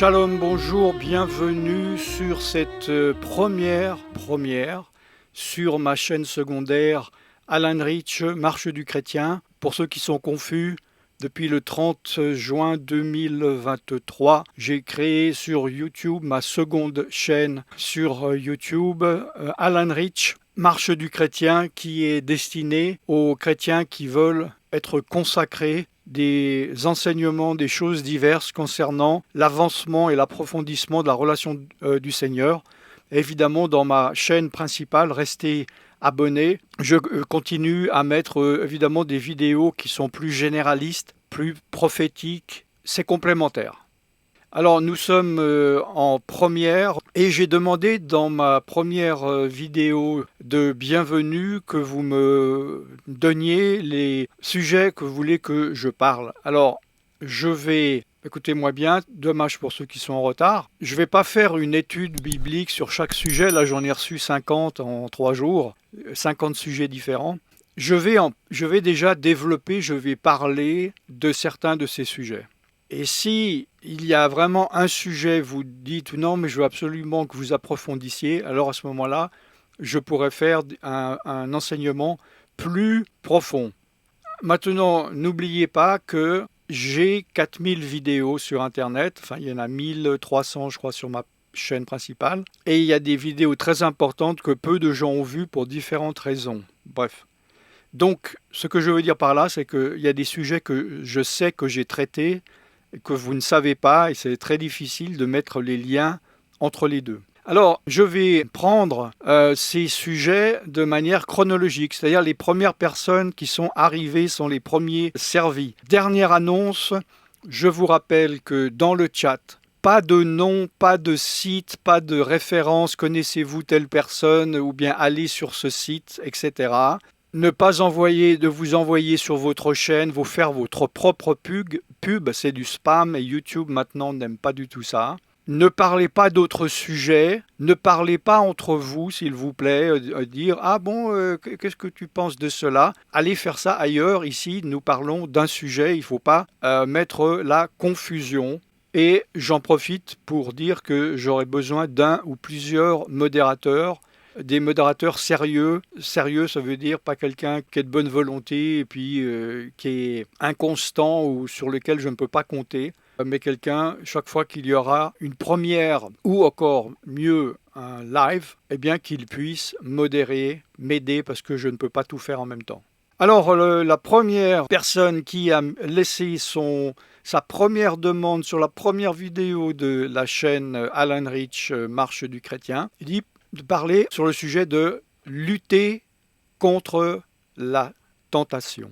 Shalom, bonjour, bienvenue sur cette première sur ma chaîne secondaire Alan Rich, Marche du Chrétien. Pour ceux qui sont confus, depuis le 30 juin 2023, j'ai créé sur YouTube ma seconde chaîne sur YouTube, Alan Rich, Marche du Chrétien, qui est destinée aux chrétiens qui veulent être consacrés des enseignements, des choses diverses concernant l'avancement et l'approfondissement de la relation du Seigneur. Évidemment, dans ma chaîne principale, restez abonnés. Je continue à mettre évidemment des vidéos qui sont plus généralistes, plus prophétiques. C'est complémentaire. Alors nous sommes en première et j'ai demandé dans ma première vidéo de bienvenue que vous me donniez les sujets que vous voulez que je parle. Alors je vais, écoutez-moi bien, dommage pour ceux qui sont en retard, je ne vais pas faire une étude biblique sur chaque sujet, là j'en ai reçu 50 en 3 jours, 50 sujets différents. Je vais déjà développer, je vais parler de certains de ces sujets. Et si il y a vraiment un sujet, vous dites non, mais je veux absolument que vous approfondissiez, alors à ce moment-là, je pourrais faire un enseignement plus profond. Maintenant, n'oubliez pas que j'ai 4000 vidéos sur Internet, enfin il y en a 1300 je crois sur ma chaîne principale, et il y a des vidéos très importantes que peu de gens ont vues pour différentes raisons. Bref. Donc, ce que je veux dire par là, c'est qu'il y a des sujets que je sais que j'ai traités, que vous ne savez pas, et c'est très difficile de mettre les liens entre les deux. Alors, je vais prendre ces sujets de manière chronologique, c'est-à-dire les premières personnes qui sont arrivées sont les premiers servis. Dernière annonce, je vous rappelle que dans le chat, pas de nom, pas de site, pas de référence, connaissez-vous telle personne, ou bien allez sur ce site, etc. Ne pas de vous envoyer sur votre chaîne, vous faire votre propre pub, c'est du spam et YouTube maintenant n'aime pas du tout ça. Ne parlez pas d'autres sujets, ne parlez pas entre vous s'il vous plaît, dire ah bon, qu'est-ce que tu penses de cela? Allez faire ça ailleurs, ici nous parlons d'un sujet, il ne faut pas mettre la confusion. Et j'en profite pour dire que j'aurai besoin d'un ou plusieurs modérateurs. Des modérateurs sérieux. Sérieux, ça veut dire pas quelqu'un qui est de bonne volonté et puis qui est inconstant ou sur lequel je ne peux pas compter, mais quelqu'un, chaque fois qu'il y aura une première ou encore mieux un live, eh bien qu'il puisse modérer, m'aider parce que je ne peux pas tout faire en même temps. Alors la première personne qui a laissé sa première demande sur la première vidéo de la chaîne Alan Rich, Marche du Chrétien, il dit de parler sur le sujet de lutter contre la tentation.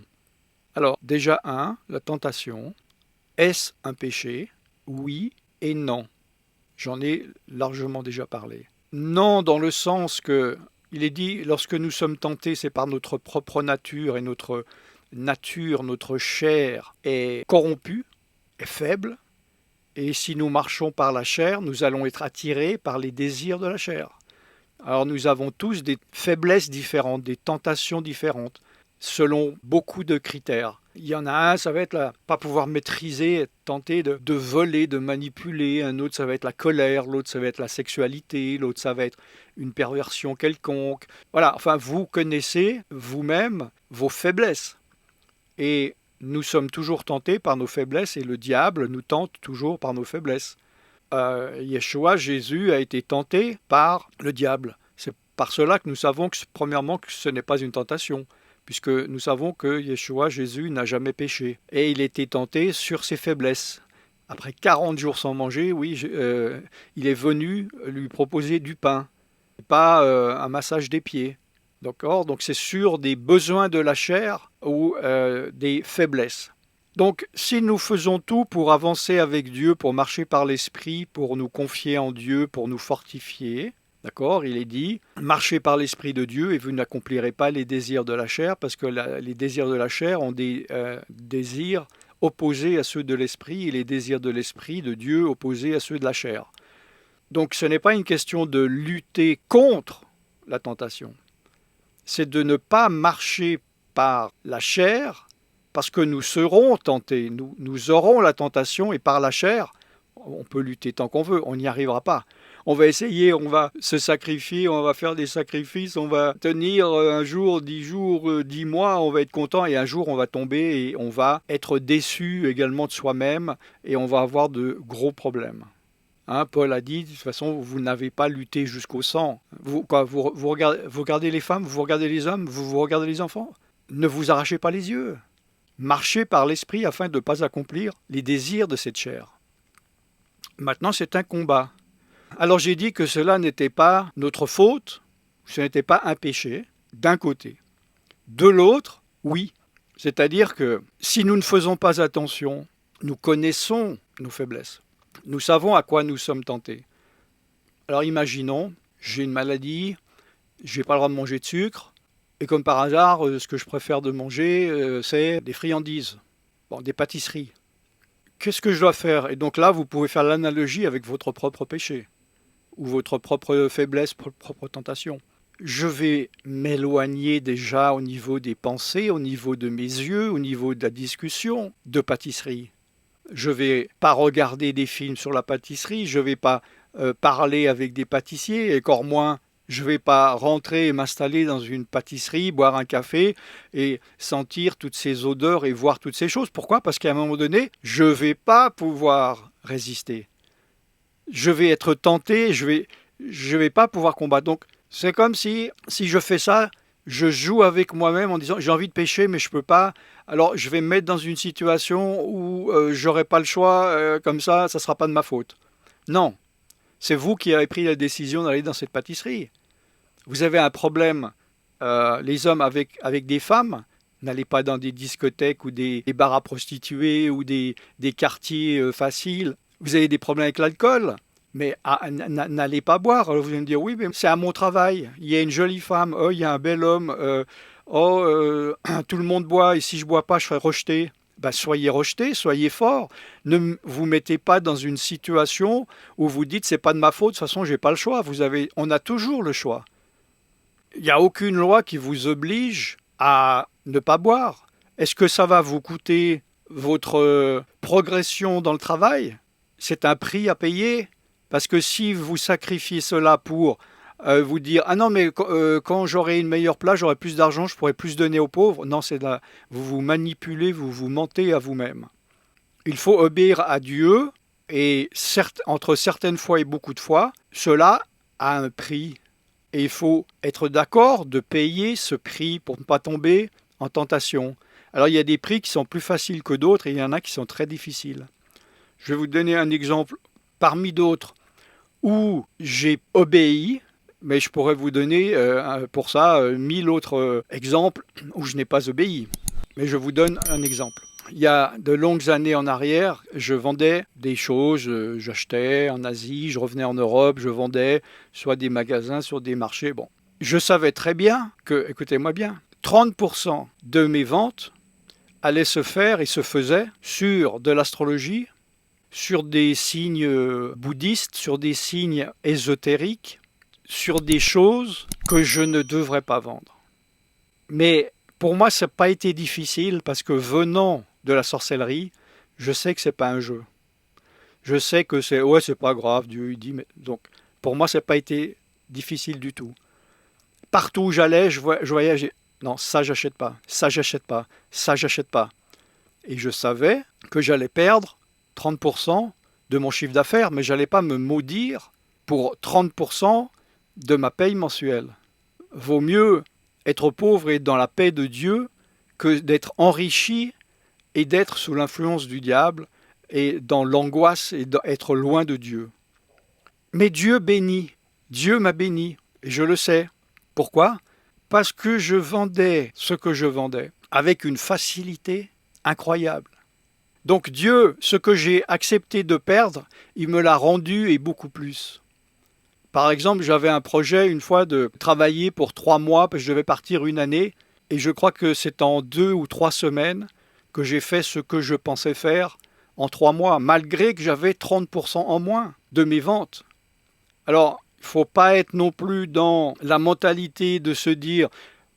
Alors déjà la tentation, est-ce un péché? Oui et non. J'en ai largement déjà parlé. Non dans le sens que, il est dit, lorsque nous sommes tentés, c'est par notre propre nature et notre chair est corrompue, est faible, et si nous marchons par la chair, nous allons être attirés par les désirs de la chair. Alors nous avons tous des faiblesses différentes, des tentations différentes, selon beaucoup de critères. Il y en a un, ça va être pas pouvoir maîtriser, être tenté de voler, de manipuler. Un autre, ça va être la colère. L'autre, ça va être la sexualité. L'autre, ça va être une perversion quelconque. Voilà, enfin, vous connaissez vous-même vos faiblesses. Et nous sommes toujours tentés par nos faiblesses et le diable nous tente toujours par nos faiblesses. Yeshua, Jésus, a été tenté par le diable. C'est par cela que nous savons que, premièrement, que ce n'est pas une tentation, puisque nous savons que Yeshua, Jésus, n'a jamais péché. Et il était tenté sur ses faiblesses. Après 40 jours sans manger, oui, il est venu lui proposer du pain, pas un massage des pieds. D'accord? Donc c'est sur des besoins de la chair ou des faiblesses. Donc, si nous faisons tout pour avancer avec Dieu, pour marcher par l'Esprit, pour nous confier en Dieu, pour nous fortifier, d'accord, il est dit, marchez par l'Esprit de Dieu et vous n'accomplirez pas les désirs de la chair, parce que les désirs de la chair ont des désirs opposés à ceux de l'Esprit et les désirs de l'Esprit de Dieu opposés à ceux de la chair. Donc, ce n'est pas une question de lutter contre la tentation, c'est de ne pas marcher par la chair, parce que nous serons tentés, nous aurons la tentation et par la chair, On peut lutter tant qu'on veut, on n'y arrivera pas. On va essayer, on va se sacrifier, on va faire des sacrifices, on va tenir un jour, 10 jours, 10 mois, on va être content et un jour on va tomber et on va être déçu également de soi-même et on va avoir de gros problèmes. Hein, Paul a dit, de toute façon, vous n'avez pas lutté jusqu'au sang. Vous regardez les femmes, vous regardez les hommes, vous regardez les enfants. Ne vous arrachez pas les yeux. Marchez par l'esprit afin de ne pas accomplir les désirs de cette chair. Maintenant, c'est un combat. Alors j'ai dit que cela n'était pas notre faute, ce n'était pas un péché, d'un côté. De l'autre, oui. C'est-à-dire que si nous ne faisons pas attention, nous connaissons nos faiblesses. Nous savons à quoi nous sommes tentés. Alors imaginons, j'ai une maladie, je n'ai pas le droit de manger de sucre, et comme par hasard, ce que je préfère de manger, c'est des friandises, des pâtisseries. Qu'est-ce que je dois faire? Et donc là, vous pouvez faire l'analogie avec votre propre péché, ou votre propre faiblesse, propre tentation. Je vais m'éloigner déjà au niveau des pensées, au niveau de mes yeux, au niveau de la discussion de pâtisserie. Je ne vais pas regarder des films sur la pâtisserie, je ne vais pas parler avec des pâtissiers, et encore moins, je ne vais pas rentrer et m'installer dans une pâtisserie, boire un café et sentir toutes ces odeurs et voir toutes ces choses. Pourquoi? Parce qu'à un moment donné, je ne vais pas pouvoir résister. Je vais être tenté, je vais pas pouvoir combattre. Donc, c'est comme si je fais ça, je joue avec moi-même en disant j'ai envie de pécher mais je peux pas. Alors je vais me mettre dans une situation où j'aurai pas le choix, comme ça sera pas de ma faute. Non, c'est vous qui avez pris la décision d'aller dans cette pâtisserie. Vous avez un problème, les hommes avec des femmes, n'allez pas dans des discothèques ou des bars à prostituées ou des quartiers faciles. Vous avez des problèmes avec l'alcool. Mais n'allez pas boire. Alors vous allez me dire, oui, mais c'est à mon travail. Il y a une jolie femme, il y a un bel homme, tout le monde boit, et si je ne bois pas, je serai rejeté. Ben, soyez rejeté, soyez fort. Ne vous mettez pas dans une situation où vous dites, c'est pas de ma faute, de toute façon, je n'ai pas le choix. On a toujours le choix. Il n'y a aucune loi qui vous oblige à ne pas boire. Est-ce que ça va vous coûter votre progression dans le travail? C'est un prix à payer. Parce que si vous sacrifiez cela pour vous dire « Ah non, mais quand j'aurai une meilleure place, j'aurai plus d'argent, je pourrai plus donner aux pauvres », non, c'est là, vous vous manipulez, vous vous mentez à vous-même. Il faut obéir à Dieu, et entre certaines fois et beaucoup de fois, cela a un prix. Et il faut être d'accord de payer ce prix pour ne pas tomber en tentation. Alors il y a des prix qui sont plus faciles que d'autres, et il y en a qui sont très difficiles. Je vais vous donner un exemple parmi d'autres où j'ai obéi, mais je pourrais vous donner pour ça 1000 autres exemples où je n'ai pas obéi. Mais je vous donne un exemple. Il y a de longues années en arrière, je vendais des choses, j'achetais en Asie, je revenais en Europe, je vendais soit des magasins, soit des marchés. Bon, je savais très bien que, écoutez-moi bien, 30% de mes ventes allaient se faire et se faisaient sur de l'astrologie, sur des signes bouddhistes, sur des signes ésotériques, sur des choses que je ne devrais pas vendre. Mais pour moi, ça n'a pas été difficile parce que venant de la sorcellerie, je sais que ce n'est pas un jeu. Je sais que c'est pas grave, Dieu il dit, mais donc pour moi, ça n'a pas été difficile du tout. Partout où j'allais, je voyais, non, ça j'achète pas, ça j'achète pas, ça j'achète pas. Et je savais que j'allais perdre 30% de mon chiffre d'affaires, mais je n'allais pas me maudire pour 30% de ma paye mensuelle. Vaut mieux être pauvre et dans la paix de Dieu que d'être enrichi et d'être sous l'influence du diable et dans l'angoisse et d'être loin de Dieu. Mais Dieu bénit, Dieu m'a béni, et je le sais. Pourquoi? Parce que je vendais ce que je vendais avec une facilité incroyable. Donc Dieu, ce que j'ai accepté de perdre, il me l'a rendu et beaucoup plus. Par exemple, j'avais un projet une fois de travailler pour 3 mois, parce que je devais partir une année, et je crois que c'est en 2 ou 3 semaines que j'ai fait ce que je pensais faire en 3 mois, malgré que j'avais 30% en moins de mes ventes. Alors, il ne faut pas être non plus dans la mentalité de se dire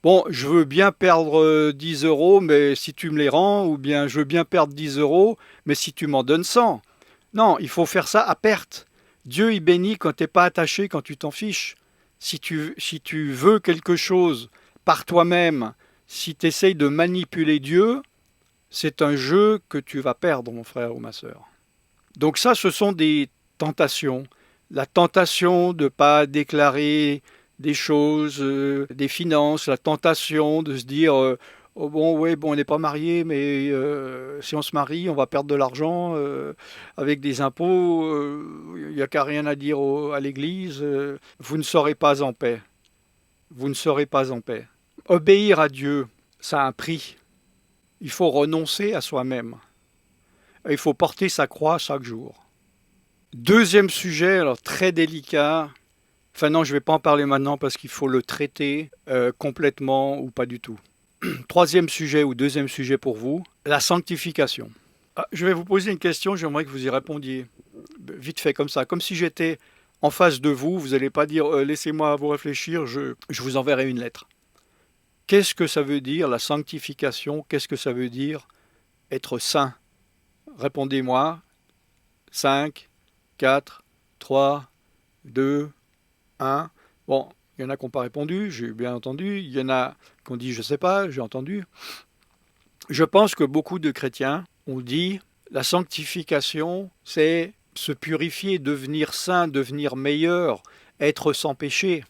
bon, je veux bien perdre 10 euros, mais si tu me les rends, ou bien je veux bien perdre 10 euros, mais si tu m'en donnes 100. Non, il faut faire ça à perte. Dieu, il bénit quand tu n'es pas attaché, quand tu t'en fiches. Si tu veux quelque chose par toi-même, si tu essayes de manipuler Dieu, c'est un jeu que tu vas perdre, mon frère ou ma sœur. Donc ça, ce sont des tentations. La tentation de ne pas déclarer des choses, des finances, la tentation de se dire oh bon, ouais, bon, on n'est pas marié, mais si on se marie, on va perdre de l'argent avec des impôts. Il n'y a qu'à rien à dire à l'église. Vous ne serez pas en paix. Vous ne serez pas en paix. Obéir à Dieu, ça a un prix. Il faut renoncer à soi-même. Il faut porter sa croix chaque jour. Deuxième sujet, alors très délicat. Enfin non, je ne vais pas en parler maintenant parce qu'il faut le traiter complètement ou pas du tout. Troisième sujet ou deuxième sujet pour vous, la sanctification. Je vais vous poser une question, j'aimerais que vous y répondiez. Vite fait comme ça, comme si j'étais en face de vous, vous n'allez pas dire laissez-moi vous réfléchir, je vous enverrai une lettre. Qu'est-ce que ça veut dire la sanctification? Qu'est-ce que ça veut dire être saint? Répondez-moi. 5, 4, 3, 2, 1. Bon, il y en a qui n'ont pas répondu, j'ai bien entendu. Il y en a qui ont dit je ne sais pas, j'ai entendu. Je pense que beaucoup de chrétiens ont dit la sanctification, c'est se purifier, devenir saint, devenir meilleur, être sans péché.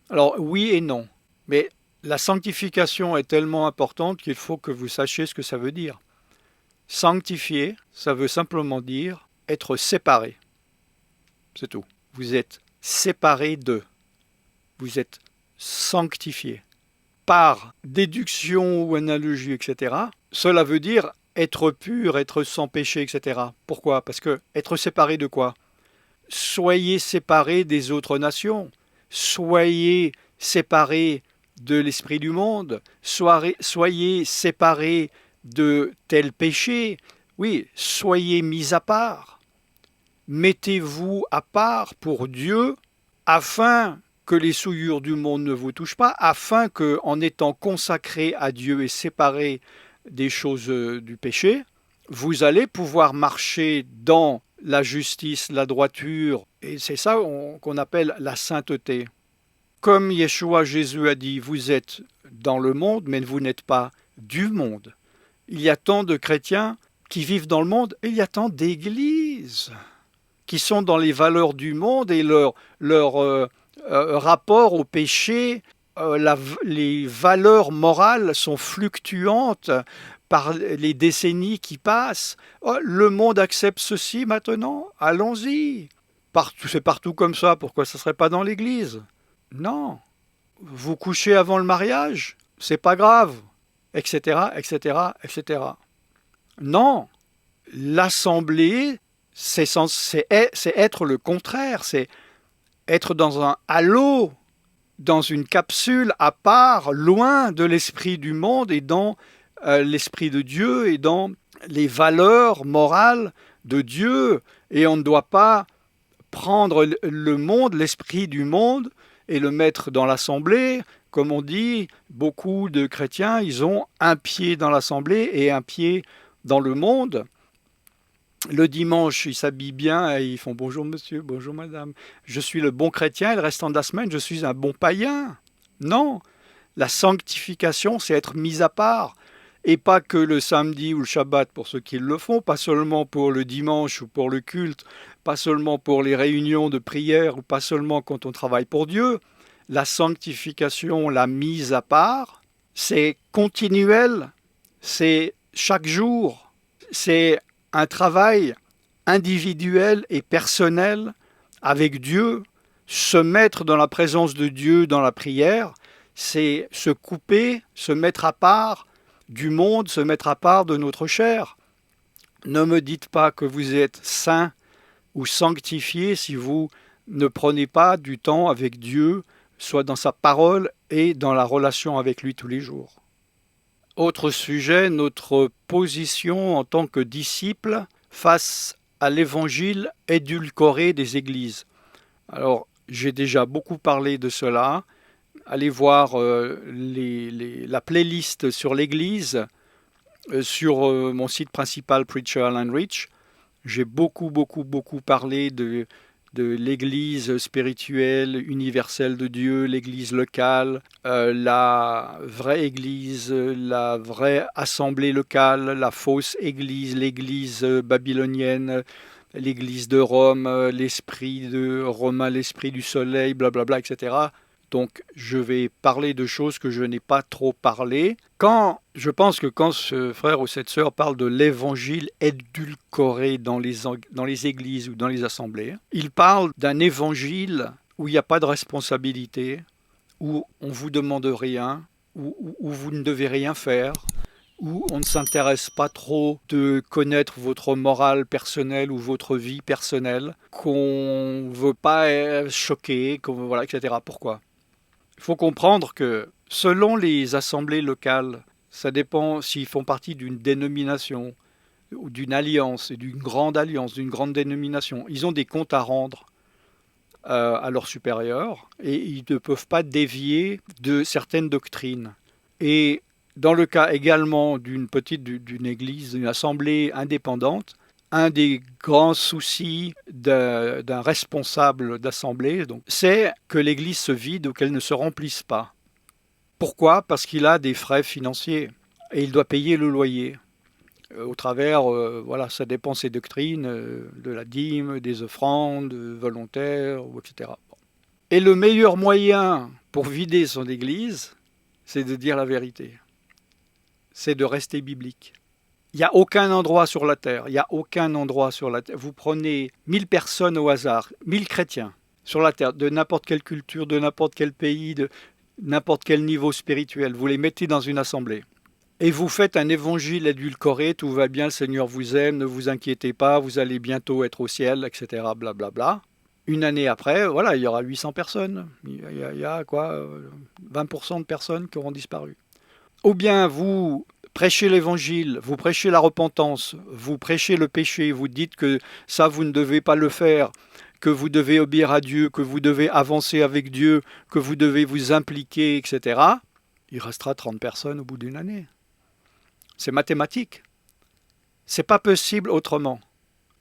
Alors oui et non, mais la sanctification est tellement importante qu'il faut que vous sachiez ce que ça veut dire. Sanctifier, ça veut simplement dire être séparé. C'est tout. Vous êtes séparé d'eux. Vous êtes sanctifié. Par déduction ou analogie, etc., cela veut dire être pur, être sans péché, etc. Pourquoi? Parce que être séparé de quoi? Soyez séparés des autres nations. Soyez séparés de l'esprit du monde. Soyez séparés de tel péché. Oui, soyez mis à part. Mettez-vous à part pour Dieu afin que les souillures du monde ne vous touchent pas, afin que, en étant consacré à Dieu et séparé des choses du péché, vous allez pouvoir marcher dans la justice, la droiture, et c'est ça qu'on appelle la sainteté. Comme Yeshua Jésus a dit, vous êtes dans le monde, mais vous n'êtes pas du monde. Il y a tant de chrétiens qui vivent dans le monde, et il y a tant d'églises qui sont dans les valeurs du monde et leur rapport au péché, les valeurs morales sont fluctuantes par les décennies qui passent. Oh, le monde accepte ceci maintenant, allons-y. C'est partout comme ça, pourquoi ça ne serait pas dans l'église? Non. Vous couchez avant le mariage, c'est pas grave, etc., etc., etc. Non. L'assemblée, c'est être le contraire, c'est être dans un halo, dans une capsule à part, loin de l'esprit du monde et dans l'esprit de Dieu et dans les valeurs morales de Dieu. Et on ne doit pas prendre le monde, l'esprit du monde, et le mettre dans l'assemblée. Comme on dit, beaucoup de chrétiens, ils ont un pied dans l'assemblée et un pied dans le monde. Le dimanche, ils s'habillent bien et ils font bonjour monsieur, bonjour madame. Je suis le bon chrétien et le restant de la semaine, je suis un bon païen. Non, la sanctification, c'est être mis à part. Et pas que le samedi ou le Shabbat pour ceux qui le font, pas seulement pour le dimanche ou pour le culte, pas seulement pour les réunions de prière ou pas seulement quand on travaille pour Dieu. La sanctification, la mise à part, c'est continuel, c'est chaque jour, c'est un travail individuel et personnel avec Dieu, se mettre dans la présence de Dieu dans la prière, c'est se couper, se mettre à part du monde, se mettre à part de notre chair. Ne me dites pas que vous êtes saint ou sanctifié si vous ne prenez pas du temps avec Dieu, soit dans sa parole et dans la relation avec lui tous les jours. Autre sujet, notre position en tant que disciples face à l'évangile édulcoré des églises. Alors, j'ai déjà beaucoup parlé de cela. Allez voir la playlist sur l'église sur mon site principal Preacher Alan Rich. J'ai beaucoup parlé de l'Église spirituelle, universelle de Dieu, l'Église locale, la vraie Église, la vraie assemblée locale, la fausse Église, l'Église babylonienne, l'Église de Rome, l'esprit de Romain, l'esprit du soleil, blablabla, etc. Donc je vais parler de choses que je n'ai pas trop parlé. Je pense que quand ce frère ou cette sœur parle de l'évangile édulcoré dans les églises ou dans les assemblées, il parle d'un évangile où il n'y a pas de responsabilité, où on ne vous demande rien, où vous ne devez rien faire, où on ne s'intéresse pas trop de connaître votre morale personnelle ou votre vie personnelle, qu'on ne veut pas choquer, voilà, etc. Pourquoi? Il faut comprendre que selon les assemblées locales, ça dépend s'ils font partie d'une dénomination ou d'une alliance, d'une grande dénomination. Ils ont des comptes à rendre à leurs supérieurs et ils ne peuvent pas dévier de certaines doctrines. Et dans le cas également d'une église, d'une assemblée indépendante, un des grands soucis d'un responsable d'assemblée, c'est que l'église se vide ou qu'elle ne se remplisse pas. Pourquoi? Parce qu'il a des frais financiers et il doit payer le loyer au travers, voilà, ça dépend ses doctrines, de la dîme, des offrandes volontaires, etc. Et le meilleur moyen pour vider son église, c'est de dire la vérité. C'est de rester biblique. Il n'y a aucun endroit sur la terre, il n'y a aucun endroit sur la terre. Vous prenez 1000 personnes au hasard, 1000 chrétiens sur la terre, de n'importe quelle culture, de n'importe quel pays, de n'importe quel niveau spirituel, vous les mettez dans une assemblée. Et vous faites un évangile édulcoré, tout va bien, le Seigneur vous aime, ne vous inquiétez pas, vous allez bientôt être au ciel, etc. Blablabla. Une année après, voilà, il y aura 800 personnes. Il y a quoi 20% de personnes qui auront disparu. Ou bien vous prêchez l'évangile, vous prêchez la repentance, vous prêchez le péché, vous dites que ça vous ne devez pas le faire, que vous devez obéir à Dieu, que vous devez avancer avec Dieu, que vous devez vous impliquer, etc. Il restera 30 personnes au bout d'une année. C'est mathématique. C'est pas possible autrement.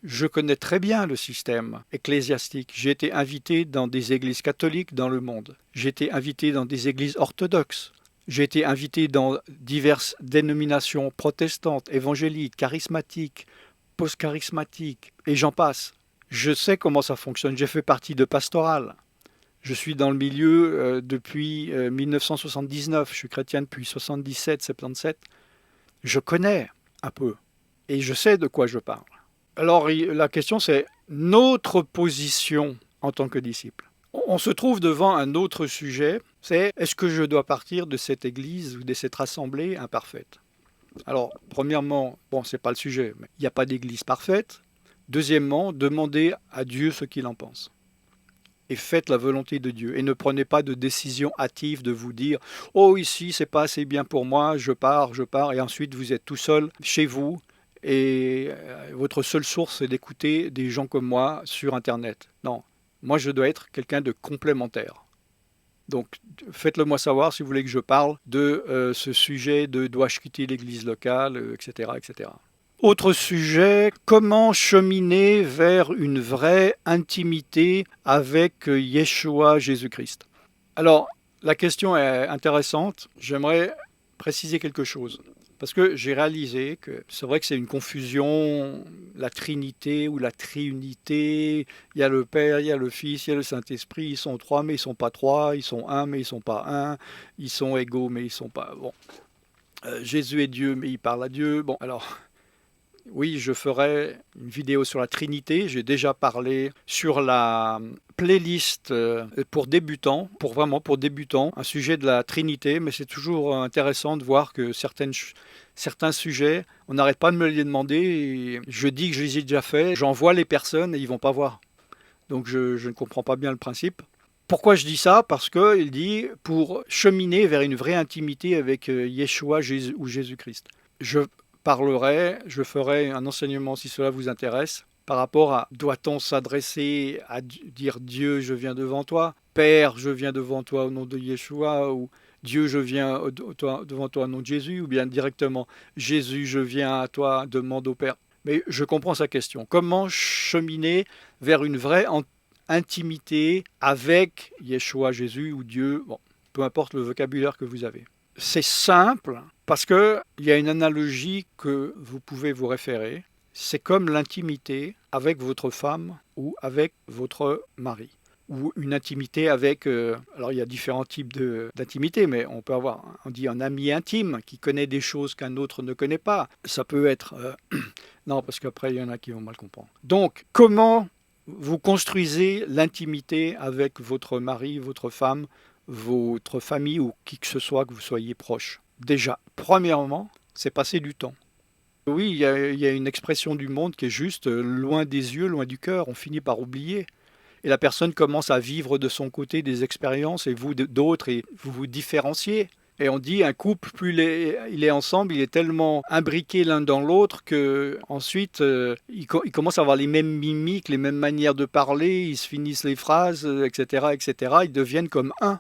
Je connais très bien le système ecclésiastique. J'ai été invité dans des églises catholiques dans le monde. J'ai été invité dans des églises orthodoxes. J'ai été invité dans diverses dénominations protestantes, évangéliques, charismatiques, post-charismatiques, et j'en passe. Je sais comment ça fonctionne. J'ai fait partie de pastoral. Je suis dans le milieu depuis 1979. Je suis chrétien depuis 77, 77. Je connais un peu. Et je sais de quoi je parle. Alors la question c'est notre position en tant que disciple. On se trouve devant un autre sujet, c'est est-ce que je dois partir de cette église ou de cette assemblée imparfaite? Alors, premièrement, bon, c'est pas le sujet, mais il n'y a pas d'église parfaite. Deuxièmement, demandez à Dieu ce qu'il en pense. Et faites la volonté de Dieu. Et ne prenez pas de décision hâtive de vous dire « Oh, ici, c'est pas assez bien pour moi, je pars. » Et ensuite, vous êtes tout seul chez vous. Et votre seule source, c'est d'écouter des gens comme moi sur Internet. Non, moi, je dois être quelqu'un de complémentaire. Donc, faites-le moi savoir si vous voulez que je parle de ce sujet de dois-je quitter l'église locale, etc., etc. Autre sujet, comment cheminer vers une vraie intimité avec Yeshua Jésus-Christ? Alors, la question est intéressante. J'aimerais préciser quelque chose. Parce que j'ai réalisé que c'est vrai que c'est une confusion, la Trinité ou la Triunité. Il y a le Père, il y a le Fils, il y a le Saint-Esprit. Ils sont trois, mais ils ne sont pas trois. Ils sont un, mais ils ne sont pas un. Ils sont égaux, mais ils ne sont pas... Bon. Jésus est Dieu, mais il parle à Dieu. Bon, alors... Oui, je ferai une vidéo sur la Trinité. J'ai déjà parlé sur la playlist pour débutants, pour débutants, un sujet de la Trinité, mais c'est toujours intéressant de voir que certains sujets, on n'arrête pas de me les demander. Et je dis que je les ai déjà faits, j'envoie les personnes et ils ne vont pas voir. Donc je ne comprends pas bien le principe. Pourquoi je dis ça? Parce qu'il dit pour cheminer vers une vraie intimité avec Yeshua ou Jésus-Christ. Je ferai un enseignement si cela vous intéresse par rapport à doit-on s'adresser à dire Dieu je viens devant toi, Père je viens devant toi au nom de Yeshua, ou Dieu je viens devant toi au nom de Jésus, ou bien directement Jésus je viens à toi, demande au Père. Mais je comprends sa question. Comment cheminer vers une vraie intimité avec Yeshua, Jésus ou Dieu, bon, peu importe le vocabulaire que vous avez. C'est simple parce qu'il y a une analogie que vous pouvez vous référer. C'est comme l'intimité avec votre femme ou avec votre mari. Ou une intimité avec... alors il y a différents types d'intimité, mais on peut avoir, on dit un ami intime qui connaît des choses qu'un autre ne connaît pas. Ça peut être... non, parce qu'après il y en a qui vont mal comprendre. Donc, comment vous construisez l'intimité avec votre mari, votre femme, votre famille ou qui que ce soit que vous soyez proche? Déjà, premièrement, c'est passer du temps. Oui, il y a une expression du monde qui est juste loin des yeux, loin du cœur. On finit par oublier. Et la personne commence à vivre de son côté des expériences et vous d'autres et vous vous différenciez. Et on dit un couple, plus il est ensemble, il est tellement imbriqué l'un dans l'autre que ensuite il commence à avoir les mêmes mimiques, les mêmes manières de parler, ils se finissent les phrases, etc., etc. Ils deviennent comme un.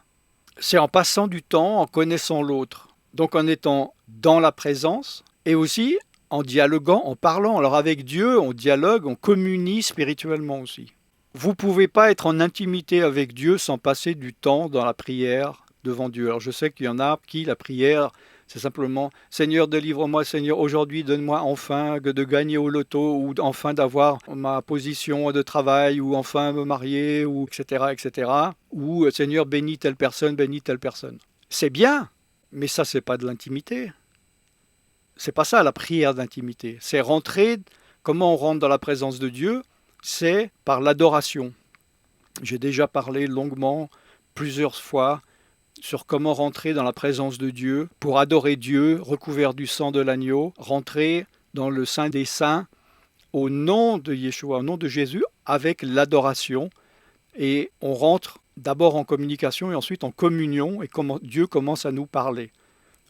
C'est en passant du temps, en connaissant l'autre. Donc en étant dans la présence et aussi en dialoguant, en parlant. Alors avec Dieu, on dialogue, on communie spirituellement aussi. Vous ne pouvez pas être en intimité avec Dieu sans passer du temps dans la prière devant Dieu. Alors je sais qu'il y en a qui, la prière, c'est simplement « Seigneur, délivre-moi, Seigneur, aujourd'hui, donne-moi enfin de gagner au loto ou enfin d'avoir ma position de travail ou enfin me marier, ou etc. etc. Ou Seigneur, bénis telle personne, bénis telle personne. » C'est bien, mais ça, c'est pas de l'intimité. C'est pas ça la prière d'intimité. C'est rentrer, comment on rentre dans la présence de Dieu? C'est par l'adoration. J'ai déjà parlé longuement, plusieurs fois, sur comment rentrer dans la présence de Dieu, pour adorer Dieu, recouvert du sang de l'agneau, rentrer dans le Saint des Saints, au nom de Yeshua, au nom de Jésus, avec l'adoration. Et on rentre d'abord en communication et ensuite en communion, et Dieu commence à nous parler.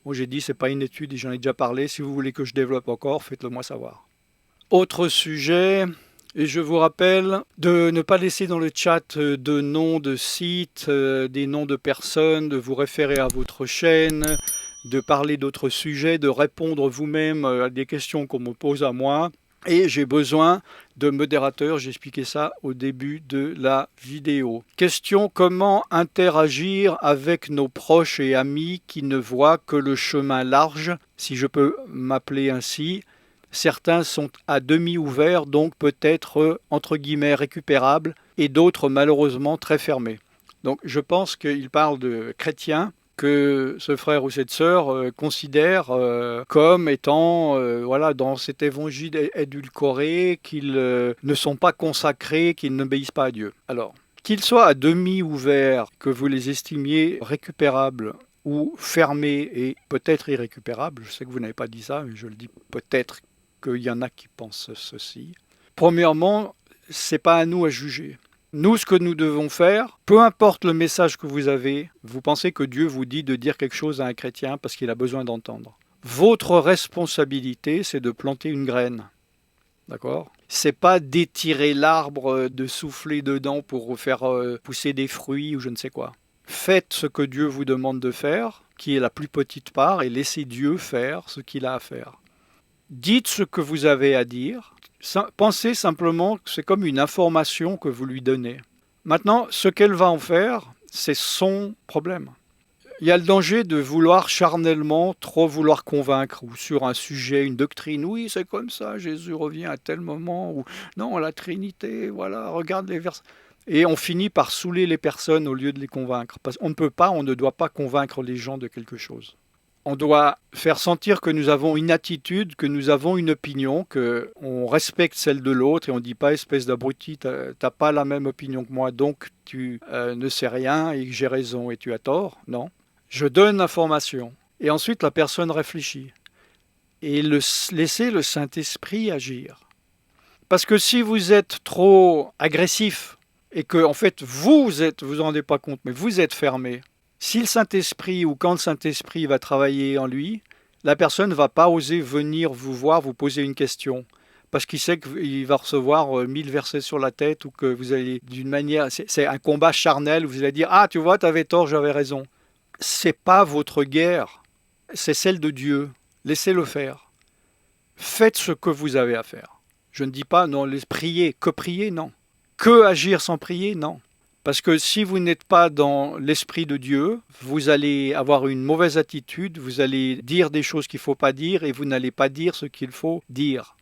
Moi j'ai dit, ce n'est pas une étude et j'en ai déjà parlé. Si vous voulez que je développe encore, faites-le moi savoir. Autre sujet... Et je vous rappelle de ne pas laisser dans le chat de noms de sites, des noms de personnes, de vous référer à votre chaîne, de parler d'autres sujets, de répondre vous-même à des questions qu'on me pose à moi. Et j'ai besoin de modérateurs, j'ai expliqué ça au début de la vidéo. Question, comment interagir avec nos proches et amis qui ne voient que le chemin large, si je peux m'appeler ainsi. Certains sont à demi ouverts, donc peut-être entre guillemets récupérables, et d'autres malheureusement très fermés. Donc je pense qu'il parle de chrétiens que ce frère ou cette sœur considère comme étant voilà, dans cet évangile édulcoré, qu'ils ne sont pas consacrés, qu'ils n'obéissent pas à Dieu. Alors, qu'ils soient à demi ouverts, que vous les estimiez récupérables, ou fermés et peut-être irrécupérables, je sais que vous n'avez pas dit ça, mais je le dis peut-être qu'il y en a qui pensent ceci. Premièrement, ce n'est pas à nous à juger. Nous, ce que nous devons faire, peu importe le message que vous avez, vous pensez que Dieu vous dit de dire quelque chose à un chrétien parce qu'il a besoin d'entendre. Votre responsabilité, c'est de planter une graine. D'accord ? C'est pas d'étirer l'arbre, de souffler dedans pour faire pousser des fruits ou je ne sais quoi. Faites ce que Dieu vous demande de faire, qui est la plus petite part, et laissez Dieu faire ce qu'il a à faire. Dites ce que vous avez à dire. Pensez simplement que c'est comme une information que vous lui donnez. Maintenant, ce qu'elle va en faire, c'est son problème. Il y a le danger de vouloir charnellement trop vouloir convaincre ou sur un sujet, une doctrine. Oui, c'est comme ça, Jésus revient à tel moment. Ou non, la Trinité, voilà, regarde les versets. Et on finit par saouler les personnes au lieu de les convaincre. Parce qu'on ne peut pas, on ne doit pas convaincre les gens de quelque chose. On doit faire sentir que nous avons une attitude, que nous avons une opinion, qu'on respecte celle de l'autre et on ne dit pas espèce d'abruti, t'as pas la même opinion que moi, donc tu ne sais rien et que j'ai raison et tu as tort. Non. Je donne l'information et ensuite la personne réfléchit et laisser le Saint-Esprit agir. Parce que si vous êtes trop agressif et que en fait vous vous en rendez pas compte, mais vous êtes fermé, si le Saint-Esprit ou quand le Saint-Esprit va travailler en lui, la personne ne va pas oser venir vous voir, vous poser une question. Parce qu'il sait qu'il va recevoir 1000 versets sur la tête ou que vous allez, d'une manière, c'est un combat charnel, vous allez dire « Ah, tu vois, tu avais tort, j'avais raison ». C'est pas votre guerre, c'est celle de Dieu. Laissez-le faire. Faites ce que vous avez à faire. Je ne dis pas non, prier, non. Que agir sans prier, non. Parce que si vous n'êtes pas dans l'esprit de Dieu, vous allez avoir une mauvaise attitude, vous allez dire des choses qu'il ne faut pas dire et vous n'allez pas dire ce qu'il faut dire.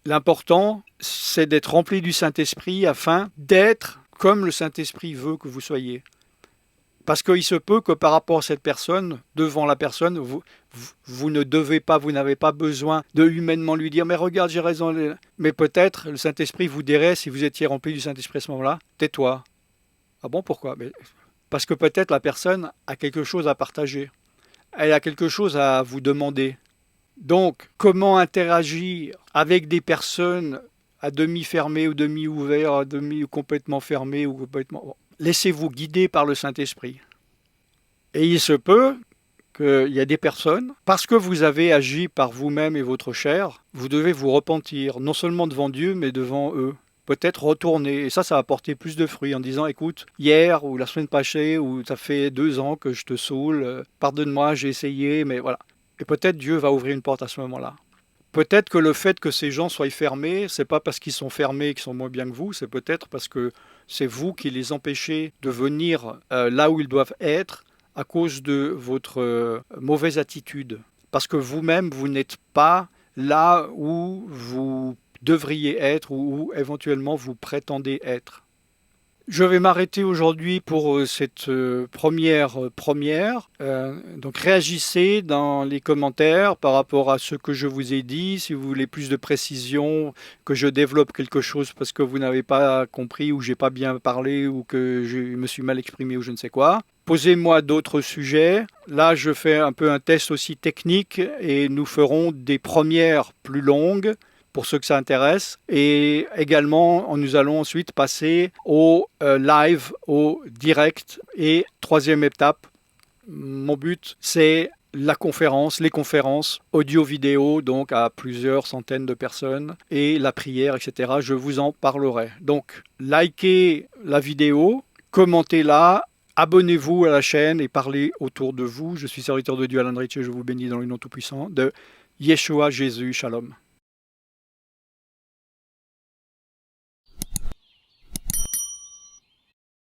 L'important, c'est d'être rempli du Saint-Esprit afin d'être comme le Saint-Esprit veut que vous soyez. Parce qu'il se peut que par rapport à cette personne, devant la personne, vous ne devez pas, vous n'avez pas besoin de humainement lui dire « Mais regarde, j'ai raison ». Mais peut-être le Saint-Esprit vous dirait, si vous étiez rempli du Saint-Esprit à ce moment-là, « Tais-toi ». Ah bon, pourquoi? Parce que peut-être la personne a quelque chose à partager. Elle a quelque chose à vous demander. Donc, comment interagir avec des personnes à demi fermées ou demi ouvertes, à demi complètement fermées ou complètement... Bon. Laissez-vous guider par le Saint-Esprit. Et il se peut qu'il y a des personnes, parce que vous avez agi par vous-même et votre chair, vous devez vous repentir, non seulement devant Dieu, mais devant eux. Peut-être retourner. Et ça va apporter plus de fruits en disant, écoute, hier ou la semaine passée, ou ça fait 2 ans que je te saoule, pardonne-moi, j'ai essayé, mais voilà. Et peut-être Dieu va ouvrir une porte à ce moment-là. Peut-être que le fait que ces gens soient fermés, c'est pas parce qu'ils sont fermés et qu'ils sont moins bien que vous, c'est peut-être parce que c'est vous qui les empêchez de venir là où ils doivent être à cause de votre mauvaise attitude. Parce que vous-même, vous n'êtes pas là où vous devriez être ou où éventuellement vous prétendez être. Je vais m'arrêter aujourd'hui pour cette première. Donc réagissez dans les commentaires par rapport à ce que je vous ai dit. Si vous voulez plus de précision, que je développe quelque chose parce que vous n'avez pas compris ou j'ai pas bien parlé ou que je me suis mal exprimé ou je ne sais quoi. Posez-moi d'autres sujets. Là, je fais un peu un test aussi technique et nous ferons des premières plus longues pour ceux que ça intéresse. Et également, nous allons ensuite passer au live, au direct. Et troisième étape, mon but, c'est les conférences audio-vidéo, donc à plusieurs centaines de personnes, et la prière, etc. Je vous en parlerai. Donc, likez la vidéo, commentez-la, abonnez-vous à la chaîne et parlez autour de vous. Je suis serviteur de Dieu Alan Ritchie et je vous bénis dans le nom tout-puissant de Yeshua Jésus. Shalom.